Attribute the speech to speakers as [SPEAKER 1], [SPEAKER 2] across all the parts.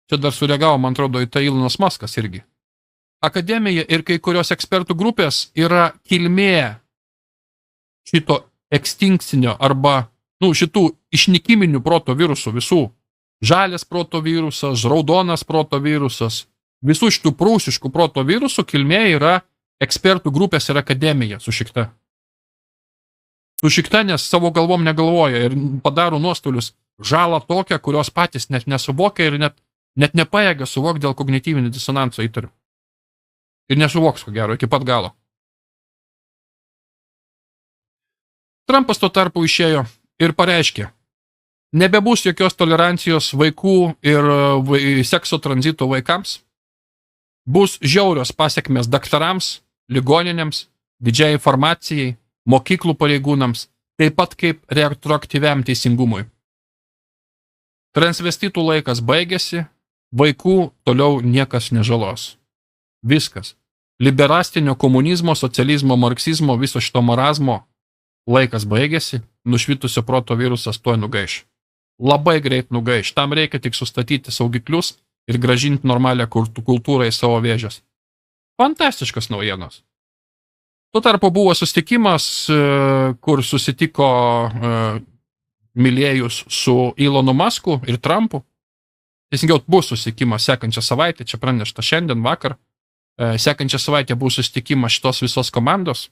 [SPEAKER 1] čia dar sureagavo, man atrodo, į tai Ilonas Maskas irgi. Akademija ir kai kurios ekspertų grupės yra kilmė šito ekstinkcinio arba, šitų išnykiminių proto virusų visų. Žalias proto virusas, raudonas proto virusas. Visų šitų prūsiškų proto virusų kilmė yra ekspertų grupės ir akademija sušikta. Sušikta, nes savo galvom negalvoja ir padaro nuostolius žalą tokią, kurios patys net nesuvokia ir net nepajėgia suvokti dėl kognityvinio disonanso įtariu. Ir nesuvoks, ko gero, iki pat galo. Trumpas tuo tarpu išėjo ir pareiškė, nebebus jokios tolerancijos vaikų ir sekso tranzito vaikams, bus žiaurios pasekmės daktarams, ligoninėms, didžiai informacijai, mokyklų pareigūnams, taip pat kaip retroaktyviam teisingumui. Transvestitų laikas baigėsi, vaikų toliau niekas nežalos. Viskas. Liberastinio komunizmo, socializmo, marksizmo, viso šito marazmo laikas baigėsi, nušvitusio proto virusas tuoj nugaiš. Labai greit nugaiš. Tam reikia tik sustatyti saugiklius ir gražinti normalią kultūrą į savo vėžes. Fantastiškas naujienos. Tuo tarpu buvo susitikimas, kur susitiko Milėjus su Ilonu Masku ir Trumpu. Teisingiau, bus susitikimas sekančią savaitę, čia pranešta šiandien vakar. Sekančią savaitę bus susitikimas šitos visos komandos.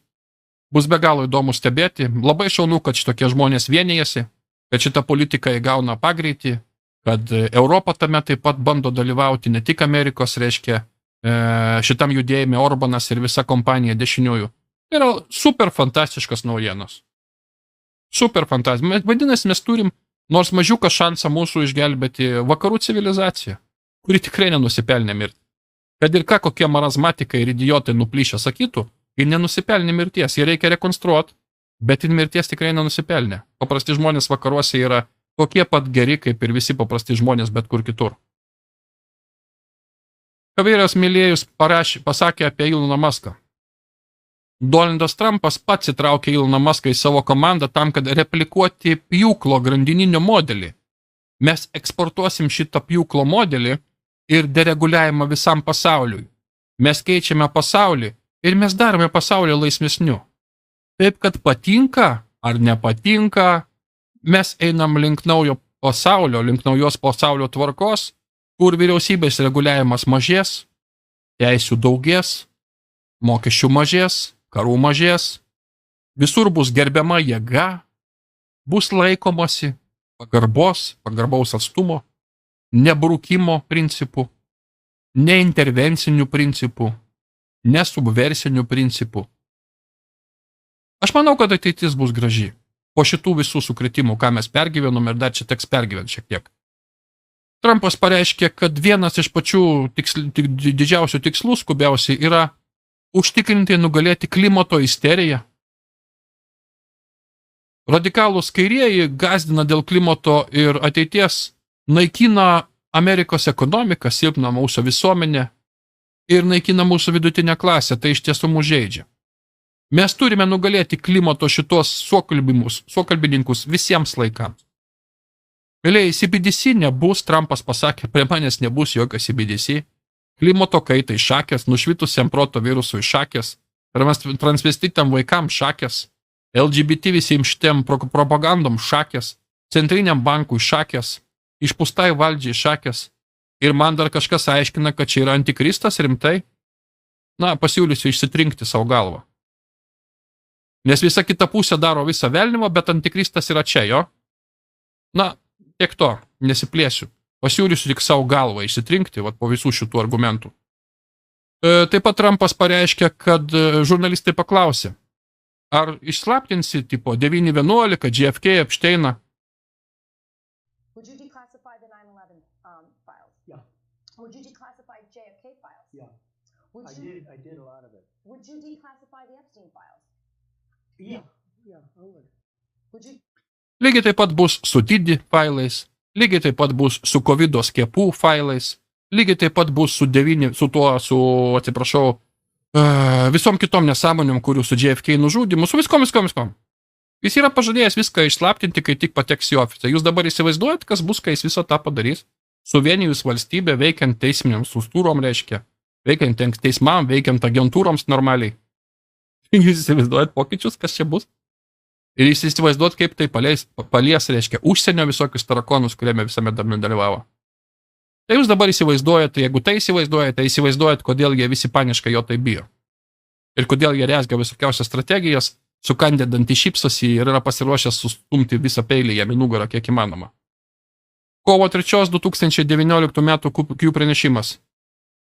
[SPEAKER 1] Bus be galo įdomu stebėti. Labai šaunu, kad šitokie žmonės vienijasi, kad šita politika įgauna pagreitį, kad Europa tame taip pat bando dalyvauti, ne tik Amerikos, reiškia, šitam judėjime Orbanas ir visa kompanija dešiniųjų. Tai yra super fantastiškas naujienos. Super fantastiškas. Vadinasi, mes turim nors mažiuką šansą mūsų išgelbėti vakarų civilizaciją, kuri tikrai nenusipelnė mirti. Kad ir ką kokie marazmatikai ir idiotai nuplyšę sakytų, jie nenusipelnė mirties, jie reikia rekonstruoti, bet ir mirties tikrai nenusipelnė. Paprasti žmonės vakaruose yra tokie pat geri, kaip ir visi paprasti žmonės bet kur kitur. Kavėras Milėjus pasakė apie Iloną Maską. Donaldas Trumpas pats įtraukė Iloną Maską į savo komandą tam, kad replikuoti pjūklo grandininio modelį. Mes eksportuosim šitą pjūklo modelį ir dereguliavimą visam pasauliui. Mes keičiame pasaulį ir mes darome pasaulį laisvesniu. Taip, kad patinka ar nepatinka, mes einam link naujo pasaulio, link naujos pasaulio tvarkos, kur vyriausybės reguliavimas mažės, teisių daugės, mokesčių mažės, karų mažės, visur bus gerbiama jėga, bus laikomasi pagarbaus atstumo, nebrukimo principų, neintervencinių principų, nesubversinių principų. Aš manau, kad ateitis bus graži. Po šitų visų sukretimų, ką mes pergyvenom ir dar čia teks pergyventi šiek tiek. Trumpas pareiškė, kad vienas iš pačių didžiausių tikslų skubiausiai yra užtikrinti nugalėti klimato isteriją. Radikalūs kairieji gazdina dėl klimato ir ateities, naikina Amerikos ekonomiką, silpna mūsų visuomenę ir naikina mūsų vidutinę klasę, tai iš tiesų mus žeidžia. Mes turime nugalėti klimato šitos suokalbininkus visiems laikams. Mėlėjai, CBDC nebus, Trumpas pasakė, prie manęs nebus jokio CBDC, klimato kaitai šakės, nušvitusiam proto virusui šakės, transvestitam vaikams šakės, LGBT visiems šitiem propagandom šakės, centriniam bankui šakės, išpūstai valdžiai šakės. Ir man dar kažkas aiškina, kad čia yra antikristas rimtai. Na, pasiūlysiu išsitrinkti savo galvą. Nes visa kita pusė daro visą velnimą, bet antikristas yra čia, jo. Na, tiek to, nesiplėsiu. Pasiūlysiu tik savo galvą išsitrinkti, po visų šitų argumentų. Taip pat Trumpas pareiškė, kad žurnalistai paklausė, ar išslaptinsi tipo 9/11, JFK, Epšteiną.
[SPEAKER 2] Would you declassify the 9/11 files?
[SPEAKER 3] Yeah.
[SPEAKER 2] Would you declassify JFK files?
[SPEAKER 3] Yeah. I did a lot of it.
[SPEAKER 2] Would you declassify the Epstein files?
[SPEAKER 3] Yeah, I would.
[SPEAKER 2] Would you?
[SPEAKER 1] Lygiai taip pat bus su Didi failais, lygiai taip pat bus su COVID skiepų failais, lygiai taip pat bus visom kitom nesąmonėm, kurių su JFK nužudymu, su viskom. Jis yra pažadėjęs viską išslaptinti, kai tik pateks į ofisą. Jūs dabar įsivaizduojat, kas bus, kai jis visą tą padarys? suvienijus valstybę, veikiant teisminiams struktūrom, reiškia, veikiant teismam, veikiant agentūroms normaliai. Jūs įsivaizduojat pokyčius, kas čia bus? Ir jūs įsivaizduojat, kaip tai palies, reiškia, užsienio visokius tarakonus, kuriame visame dalyvavo. Tai jūs dabar įsivaizduojate, jeigu tai įsivaizduojat, kodėl jie visi paniškai jo tai bijo. Ir kodėl jie rezgia visokiausias strategijas, sukandėdantį šypsosi ir yra pasiruošęs sustumti visą peilį jam į nugarą, kiek įmanoma. Kovo 3 2019 metų Q pranešimas.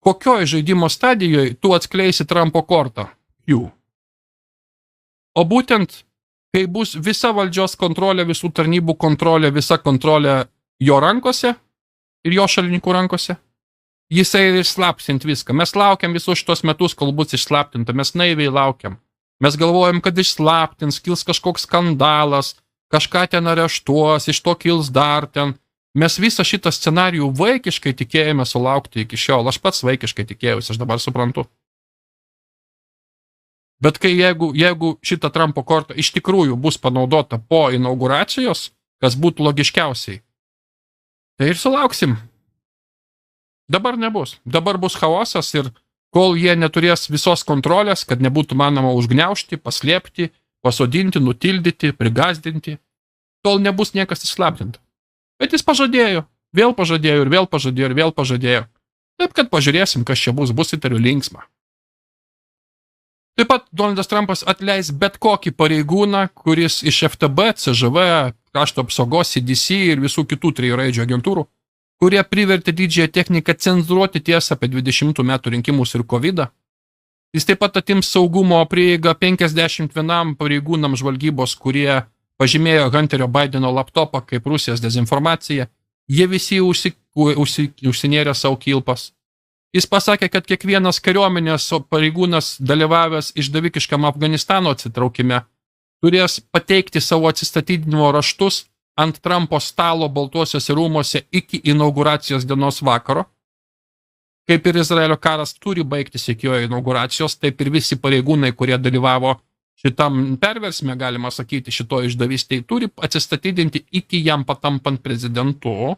[SPEAKER 1] Kokioj žaidimo stadijoje tu atskleisi Trumpo kortą? Q. O būtent, kai bus visa valdžios kontrolė, visų tarnybų kontrolė, visa kontrolė jo rankose ir jo šalininkų rankose, jisai ir išslapsint viską. Mes laukiam visus šitos metus, kol bus išslaptinta, mes naiviai laukiam. Mes galvojam, kad išslaptins, kils kažkoks skandalas, kažką ten areštuos, iš to kils dar ten. Mes visą šitą scenarijų vaikiškai tikėjome sulaukti iki šiol. Aš pats vaikiškai tikėjausi, aš dabar suprantu. Bet kai jeigu šita Trumpo korta iš tikrųjų bus panaudota po inauguracijos, kas būtų logiškiausiai, tai ir sulauksim. Dabar nebus. Dabar bus chaosas ir kol jie neturės visos kontrolės, kad nebūtų manoma užgniaužti, paslėpti, pasodinti, nutildyti, prigazdinti, tol nebus niekas išslaptinta. Bet jis pažadėjo, vėl pažadėjo ir vėl pažadėjo ir vėl pažadėjo. Taip, kad pažiūrėsim, kas čia bus įtariu linksma. Taip pat Donaldas Trumpas atleis bet kokį pareigūną, kuris iš FTB, CŽV, krašto apsaugos, CDC ir visų kitų 3 raidžių agentūrų, kurie privertė didžiąją techniką cenzūruoti tiesą apie 20 metų rinkimus ir COVID-ą. Jis taip pat atims saugumo prieigą 51 pareigūnam žvalgybos, kurie pažymėjo Hunterio Bideno laptopą kaip Rusijos dezinformacija. Jie visi užsinėrė savo kilpas. Jis pasakė, kad kiekvienas kariuomenės pareigūnas dalyvavęs išdavikiškam Afganistano atsitraukime turės pateikti savo atsistatydinimo raštus ant Trumpo stalo Baltuosiuose rūmuose iki inauguracijos dienos vakaro. Kaip ir Izraelio karas turi baigtis iki jo inauguracijos, taip ir visi pareigūnai, kurie dalyvavo šitam perversme, galima sakyti, šito išdavystėje, turi atsistatydinti iki jam patampant prezidentu.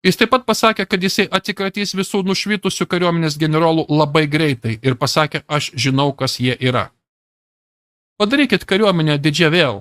[SPEAKER 1] Jis taip pat pasakė, kad jisai atsikratys visų nušvitusių kariuomenės generolų labai greitai ir pasakė, aš žinau, kas jie yra. Padarykit kariuomenę didžią vėl.